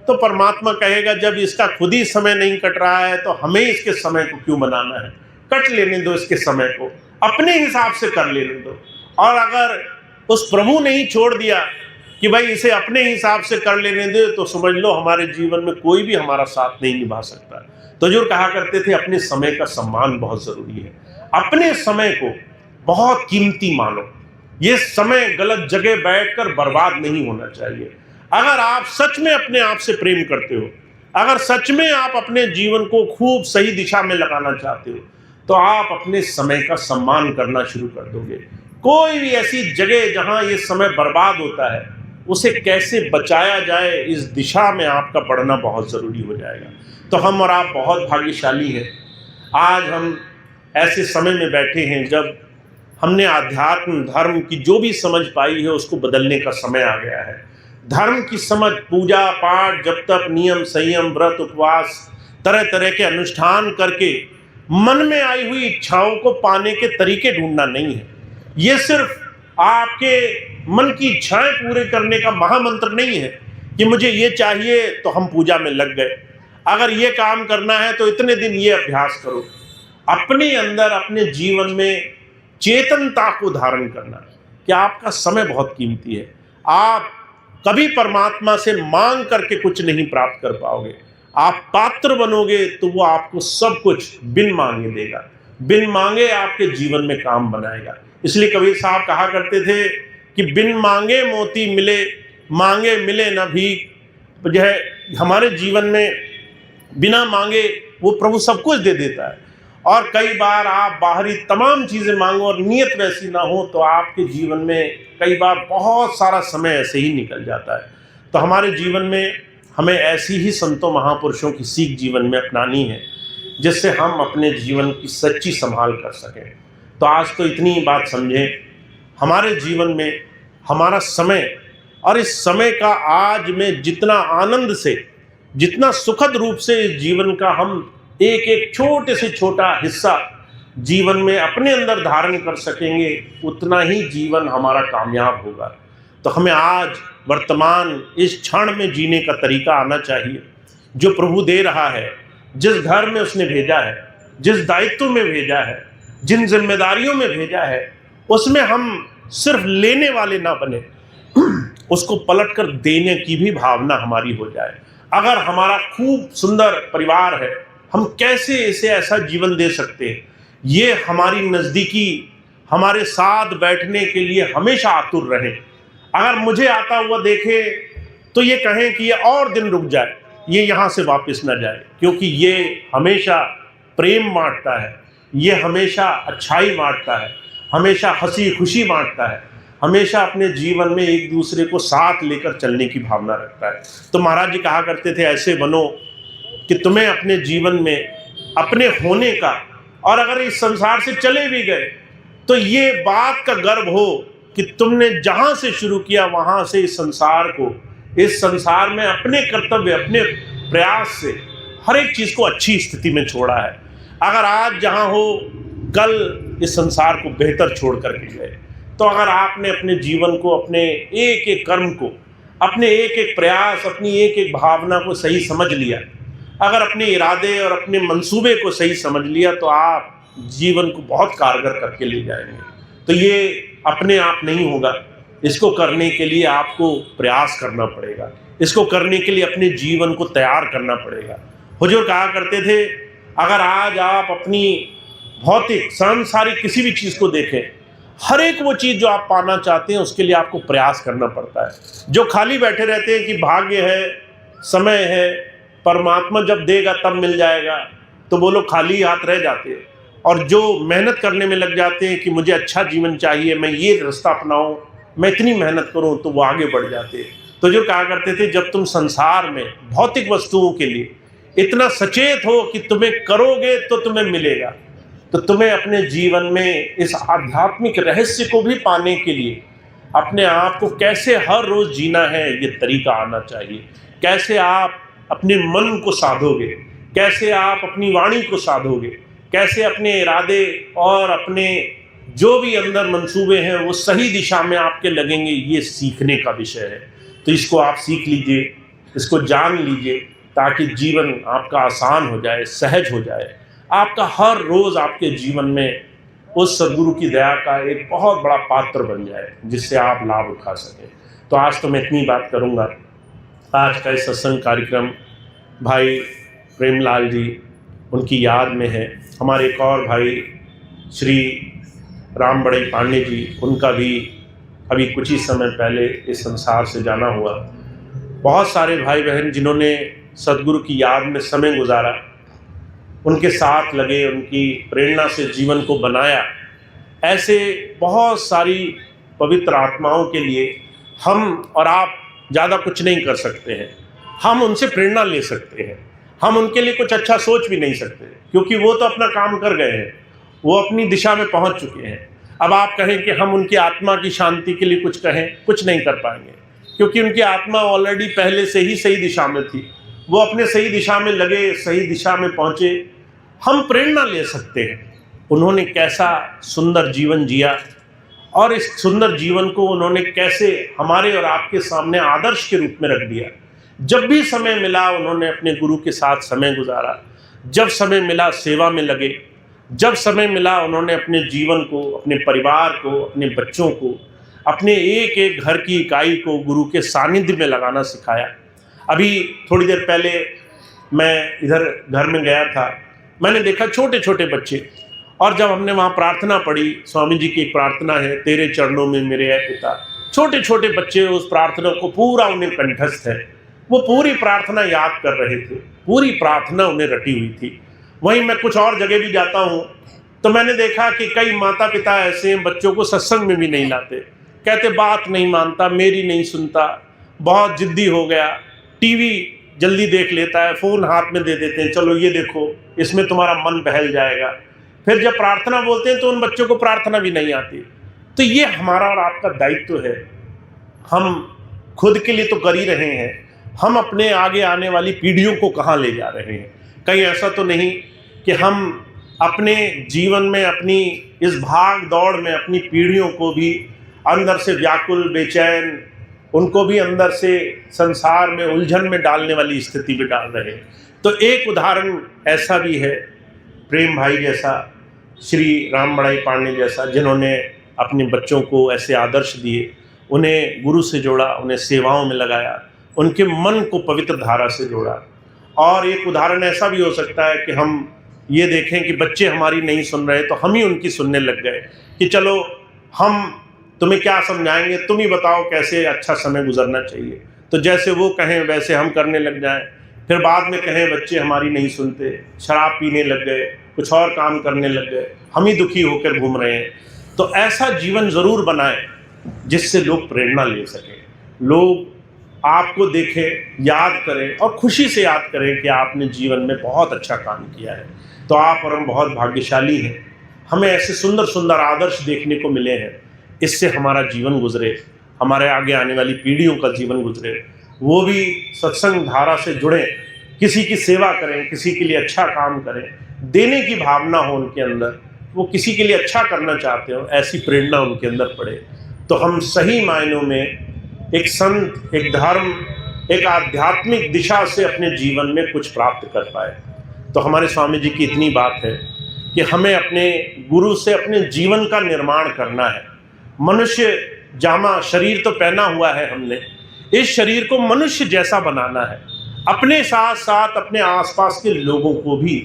तो परमात्मा कहेगा जब इसका खुद ही समय नहीं कट रहा है तो हमें इसके समय को क्यों बनाना है, कट लेने दो इसके समय को, अपने हिसाब से कर लेने दो। और अगर उस प्रभु ने ही छोड़ दिया कि भाई इसे अपने हिसाब से कर लेने दो, तो समझ लो हमारे जीवन में कोई भी हमारा साथ नहीं निभा सकता। तो हुजूर कहा करते थे अपने समय का सम्मान बहुत जरूरी है, अपने समय को बहुत कीमती मानो। ये समय गलत जगह बैठकर बर्बाद नहीं होना चाहिए। अगर आप सच में अपने आप से प्रेम करते हो, अगर सच में आप अपने जीवन को खूब सही दिशा में लगाना चाहते हो, तो आप अपने समय का सम्मान करना शुरू कर दोगे। कोई भी ऐसी जगह जहां ये समय बर्बाद होता है, उसे कैसे बचाया जाए, इस दिशा में आपका बढ़ना बहुत ज़रूरी हो जाएगा। तो हम और आप बहुत भाग्यशाली हैं। आज हम ऐसे समय में बैठे हैं जब हमने आध्यात्म धर्म की जो भी समझ पाई है उसको बदलने का समय आ गया है। धर्म की समझ पूजा पाठ, जप तप, नियम संयम, व्रत उपवास, तरह तरह के अनुष्ठान करके मन में आई हुई इच्छाओं को पाने के तरीके ढूंढना नहीं है। ये सिर्फ आपके मन की इच्छाएं पूरे करने का महामंत्र नहीं है कि मुझे ये चाहिए तो हम पूजा में लग गए, अगर ये काम करना है तो इतने दिन ये अभ्यास करो। अपने अंदर, अपने जीवन में चेतनता को धारण करना कि आपका समय बहुत कीमती है। आप कभी परमात्मा से मांग करके कुछ नहीं प्राप्त कर पाओगे। आप पात्र बनोगे तो वो आपको सब कुछ बिन मांगे देगा, बिन मांगे आपके जीवन में काम बनाएगा। इसलिए कबीर साहब कहा करते थे कि बिन मांगे मोती मिले, मांगे मिले न भीख। जो है हमारे जीवन में बिना मांगे वो प्रभु सब कुछ दे देता है। और कई बार आप बाहरी तमाम चीज़ें मांगो और नीयत वैसी ना हो तो आपके जीवन में कई बार बहुत सारा समय ऐसे ही निकल जाता है। तो हमारे जीवन में हमें ऐसी ही संतों महापुरुषों की सीख जीवन में अपनानी है जिससे हम अपने जीवन की सच्ची संभाल कर सकें। तो आज तो इतनी ही बात समझें, हमारे जीवन में हमारा समय, और इस समय का आज में जितना आनंद से, जितना सुखद रूप से इस जीवन का हम एक एक छोटे से छोटा हिस्सा जीवन में अपने अंदर धारण कर सकेंगे, उतना ही जीवन हमारा कामयाब होगा। तो हमें आज वर्तमान इस क्षण में जीने का तरीका आना चाहिए जो प्रभु दे रहा है, जिस घर में उसने भेजा है, जिस दायित्व में भेजा है, जिन जिम्मेदारियों में भेजा है, उसमें हम सिर्फ लेने वाले ना बने, उसको पलटकर देने की भी भावना हमारी हो जाए। अगर हमारा खूब सुंदर परिवार है, हम कैसे इसे ऐसा जीवन दे सकते हैं, ये हमारी नज़दीकी, हमारे साथ बैठने के लिए हमेशा आतुर रहे। अगर मुझे आता हुआ देखे तो ये कहें कि ये और दिन रुक जाए, ये यहाँ से वापस ना जाए, क्योंकि ये हमेशा प्रेम बांटता है, ये हमेशा अच्छाई बांटता है, हमेशा हंसी खुशी बांटता है, हमेशा अपने जीवन में एक दूसरे को साथ लेकर चलने की भावना रखता है। तो महाराज जी कहा करते थे ऐसे बनो कि तुम्हें अपने जीवन में अपने होने का, और अगर इस संसार से चले भी गए तो ये बात का गर्व हो कि तुमने जहां से शुरू किया वहां से इस संसार में अपने कर्तव्य, अपने प्रयास से हर एक चीज को अच्छी स्थिति में छोड़ा है। अगर आज जहां हो, कल इस संसार को बेहतर छोड़ करके गए। तो अगर आपने अपने जीवन को, अपने एक एक कर्म को, अपने एक एक प्रयास, अपनी एक एक भावना को सही समझ लिया, अगर अपने इरादे और अपने मंसूबे को सही समझ लिया, तो आप जीवन को बहुत कारगर करके ले जाएंगे। तो ये अपने आप नहीं होगा, इसको करने के लिए आपको प्रयास करना पड़ेगा, इसको करने के लिए अपने जीवन को तैयार करना पड़ेगा। हुजूर कहा करते थे, अगर आज आप अपनी भौतिक सांसारिक किसी भी चीज़ को देखें, हर एक वो चीज़ जो आप पाना चाहते हैं उसके लिए आपको प्रयास करना पड़ता है। जो खाली बैठे रहते हैं कि भाग्य है, समय है, परमात्मा जब देगा तब मिल जाएगा, तो वो लोग खाली हाथ रह जाते हैं। और जो मेहनत करने में लग जाते हैं कि मुझे अच्छा जीवन चाहिए, मैं ये रास्ता अपनाऊं, मैं इतनी मेहनत करूं, तो वो आगे बढ़ जाते हैं। तो जो कहा करते थे, जब तुम संसार में भौतिक वस्तुओं के लिए इतना सचेत हो कि तुम्हें करोगे तो तुम्हें मिलेगा, तो तुम्हें अपने जीवन में इस आध्यात्मिक रहस्य को भी पाने के लिए अपने आप को कैसे हर रोज जीना है, ये तरीका आना चाहिए। कैसे आप अपने मन को साधोगे, कैसे आप अपनी वाणी को साधोगे, कैसे अपने इरादे और अपने जो भी अंदर मंसूबे हैं वो सही दिशा में आपके लगेंगे, ये सीखने का विषय है। तो इसको आप सीख लीजिए, इसको जान लीजिए, ताकि जीवन आपका आसान हो जाए, सहज हो जाए, आपका हर रोज़ आपके जीवन में उस सद्गुरु की दया का एक बहुत बड़ा पात्र बन जाए, जिससे आप लाभ उठा सकें। तो आज तो मैं इतनी बात करूँगा। आज का इस सत्संग कार्यक्रम भाई प्रेमलाल जी उनकी याद में है। हमारे एक और भाई श्री राम बड़ई पांडे जी, उनका भी अभी कुछ ही समय पहले इस संसार से जाना हुआ। बहुत सारे भाई बहन जिन्होंने सद्गुरु की याद में समय गुजारा, उनके साथ लगे, उनकी प्रेरणा से जीवन को बनाया, ऐसे बहुत सारी पवित्र आत्माओं के लिए हम और आप ज़्यादा कुछ नहीं कर सकते हैं। हम उनसे प्रेरणा ले सकते हैं, हम उनके लिए कुछ अच्छा सोच भी नहीं सकते, क्योंकि वो तो अपना काम कर गए हैं, वो अपनी दिशा में पहुंच चुके हैं। अब आप कहें कि हम उनकी आत्मा की शांति के लिए कुछ कहें, कुछ नहीं कर पाएंगे, क्योंकि उनकी आत्मा ऑलरेडी पहले से ही सही दिशा में थी। वो अपने सही दिशा में लगे, सही दिशा में पहुंचे। हम प्रेरणा ले सकते हैं, उन्होंने कैसा सुंदर जीवन जिया और इस सुंदर जीवन को उन्होंने कैसे हमारे और आपके सामने आदर्श के रूप में रख दिया। जब भी समय मिला उन्होंने अपने गुरु के साथ समय गुजारा, जब समय मिला सेवा में लगे, जब समय मिला उन्होंने अपने जीवन को, अपने परिवार को, अपने बच्चों को, अपने एक एक घर की इकाई को गुरु के सानिध्य में लगाना सिखाया। अभी थोड़ी देर पहले मैं इधर घर में गया था, मैंने देखा छोटे छोटे बच्चे, और जब हमने वहाँ प्रार्थना पढ़ी, स्वामी जी की एक प्रार्थना है, तेरे चरणों में मेरे है पिता, छोटे छोटे बच्चे उस प्रार्थना को पूरा उन्हें कंठस्थ है, वो पूरी प्रार्थना याद कर रहे थे, पूरी प्रार्थना उन्हें रटी हुई थी। वहीं मैं कुछ और जगह भी जाता हूँ तो मैंने देखा कि कई माता पिता ऐसे हैं, बच्चों को सत्संग में भी नहीं लाते, कहते बात नहीं मानता, मेरी नहीं सुनता, बहुत जिद्दी हो गया, टीवी जल्दी देख लेता है, फ़ोन हाथ में दे देते हैं, चलो ये देखो, इसमें तुम्हारा मन बहल जाएगा। फिर जब प्रार्थना बोलते हैं तो उन बच्चों को प्रार्थना भी नहीं आती। तो ये हमारा और आपका दायित्व है। हम खुद के लिए तो कर ही रहे हैं, हम अपने आगे आने वाली पीढ़ियों को कहाँ ले जा रहे हैं। कहीं ऐसा तो नहीं कि हम अपने जीवन में, अपनी इस भाग दौड़ में अपनी पीढ़ियों को भी अंदर से व्याकुल, बेचैन, उनको भी अंदर से संसार में उलझन में डालने वाली स्थिति में डाल रहे हैं। तो एक उदाहरण ऐसा भी है, प्रेम भाई जैसा, श्री राम बड़ई पांडे जैसा, जिन्होंने अपने बच्चों को ऐसे आदर्श दिए, उन्हें गुरु से जोड़ा, उन्हें सेवाओं में लगाया, उनके मन को पवित्र धारा से जोड़ा। और एक उदाहरण ऐसा भी हो सकता है कि हम ये देखें कि बच्चे हमारी नहीं सुन रहे तो हम ही उनकी सुनने लग गए कि चलो हम तुम्हें क्या समझाएंगे, तुम ही बताओ कैसे अच्छा समय गुजरना चाहिए। तो जैसे वो कहें वैसे हम करने लग जाएं, फिर बाद में कहें बच्चे हमारी नहीं सुनते, शराब पीने लग गए, कुछ और काम करने लग गए, हम ही दुखी होकर घूम रहे हैं। तो ऐसा जीवन ज़रूर बनाएं जिससे लोग प्रेरणा ले सकें, लोग आपको देखें, याद करें और खुशी से याद करें कि आपने जीवन में बहुत अच्छा काम किया है। तो आप और हम बहुत भाग्यशाली हैं, हमें ऐसे सुंदर सुंदर आदर्श देखने को मिले हैं। इससे हमारा जीवन गुजरे, हमारे आगे आने वाली पीढ़ियों का जीवन गुजरे, वो भी सत्संग धारा से जुड़े, किसी की सेवा करें, किसी के लिए अच्छा काम करें, देने की भावना हो उनके अंदर, वो किसी के लिए अच्छा करना चाहते हो, ऐसी प्रेरणा उनके अंदर पड़े, तो हम सही मायनों में एक संत, एक धर्म, एक आध्यात्मिक दिशा से अपने जीवन में कुछ प्राप्त कर पाए। तो हमारे स्वामी जी की इतनी बात है कि हमें अपने गुरु से अपने जीवन का निर्माण करना है। मनुष्य जामा, शरीर तो पहना हुआ है हमने, इस शरीर को मनुष्य जैसा बनाना है। अपने साथ साथ अपने आसपास के लोगों को भी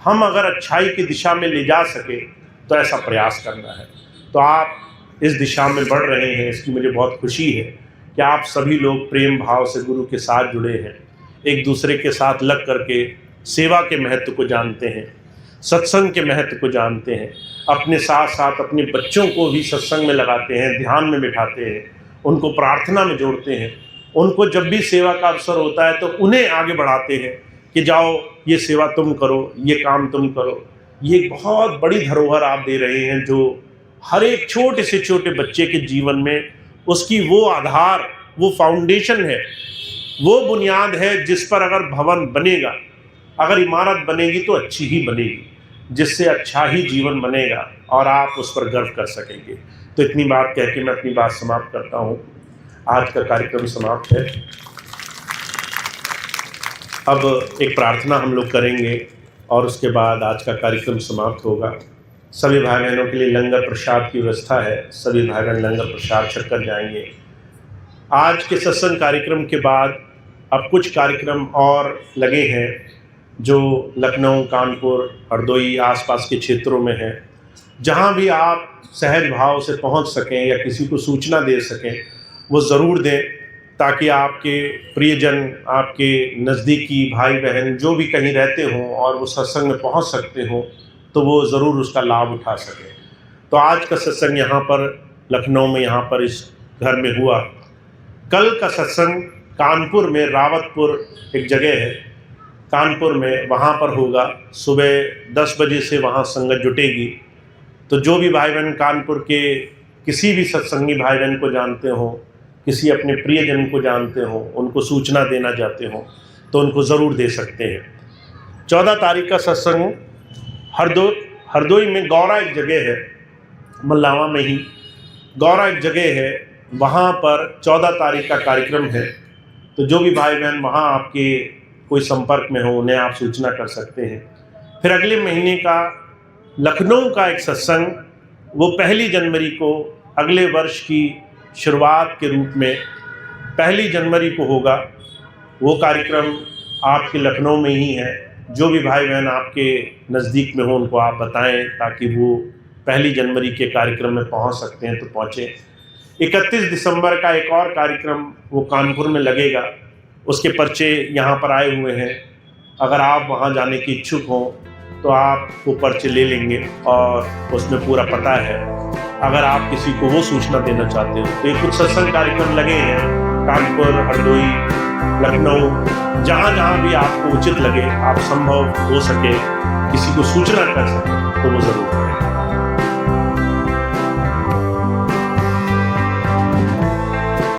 हम अगर अच्छाई की दिशा में ले जा सके तो ऐसा प्रयास करना है। तो आप इस दिशा में बढ़ रहे हैं, इसकी मुझे बहुत खुशी है कि आप सभी लोग प्रेम भाव से गुरु के साथ जुड़े हैं, एक दूसरे के साथ लग करके सेवा के महत्व को जानते हैं, सत्संग के महत्व को जानते हैं, अपने साथ साथ अपने बच्चों को भी सत्संग में लगाते हैं, ध्यान में बिठाते हैं, उनको प्रार्थना में जोड़ते हैं, उनको जब भी सेवा का अवसर होता है तो उन्हें आगे बढ़ाते हैं कि जाओ ये सेवा तुम करो, ये काम तुम करो। ये बहुत बड़ी धरोहर आप दे रहे हैं जो हर एक छोटे से छोटे बच्चे के जीवन में उसकी वो आधार, वो फाउंडेशन है, वो बुनियाद है जिस पर अगर भवन बनेगा, अगर इमारत बनेगी तो अच्छी ही बनेगी, जिससे अच्छा ही जीवन बनेगा और आप उस पर गर्व कर सकेंगे। तो इतनी बात कह के मैं अपनी बात समाप्त करता हूँ। आज का कार्यक्रम समाप्त है। अब एक प्रार्थना हम लोग करेंगे और उसके बाद आज का कार्यक्रम समाप्त होगा। सभी भाई बहनों के लिए लंगर प्रसाद की व्यवस्था है, सभी भाई बहन लंगर प्रसाद छककर जाएंगे। आज के सत्संग कार्यक्रम के बाद अब कुछ कार्यक्रम और लगे हैं जो लखनऊ, कानपुर, हरदोई आसपास के क्षेत्रों में हैं। जहां भी आप सहज भाव से पहुंच सकें या किसी को सूचना दे सकें वो ज़रूर दें, ताकि आपके प्रियजन, आपके नज़दीकी भाई बहन जो भी कहीं रहते हों और वो सत्संग में पहुंच सकते हों तो वो ज़रूर उसका लाभ उठा सकें। तो आज का सत्संग यहाँ पर लखनऊ में, यहाँ पर इस घर में हुआ। कल का सत्संग कानपुर में, रावतपुर एक जगह है कानपुर में, वहाँ पर होगा। सुबह 10 बजे से वहाँ संगत जुटेगी। तो जो भी भाई बहन कानपुर के किसी भी सत्संगी भाई बहन को जानते हो, किसी अपने प्रियजन को जानते हो, उनको सूचना देना चाहते हो तो उनको ज़रूर दे सकते हैं। 14 तारीख का सत्संग हरदोई में गौरा एक जगह है, मल्लावा में ही गौरा एक जगह है, वहाँ पर 14 तारीख का कार्यक्रम है। तो जो भी भाई बहन वहाँ आपके कोई संपर्क में हो उन्हें आप सूचना कर सकते हैं। फिर अगले महीने का लखनऊ का एक सत्संग, वो 1 जनवरी को, अगले वर्ष की शुरुआत के रूप में 1 जनवरी को होगा। वो कार्यक्रम आपके लखनऊ में ही है। जो भी भाई बहन आपके नज़दीक में हो उनको आप बताएं ताकि वो 1 जनवरी के कार्यक्रम में पहुंच सकते हैं तो पहुँचें। 31 दिसंबर का एक और कार्यक्रम वो कानपुर में लगेगा, उसके पर्चे यहाँ पर आए हुए हैं। अगर आप वहाँ जाने की इच्छुक हों तो आप वो पर्चे ले लेंगे और उसमें पूरा पता है। अगर आप किसी को वो सूचना देना चाहते हो तो ये कुछ सत्संग कार्यक्रम लगे हैं कानपुर, हरदोई, लखनऊ, जहाँ जहाँ भी आपको उचित लगे, आप संभव हो सके किसी को सूचना कर सकें तो वो ज़रूर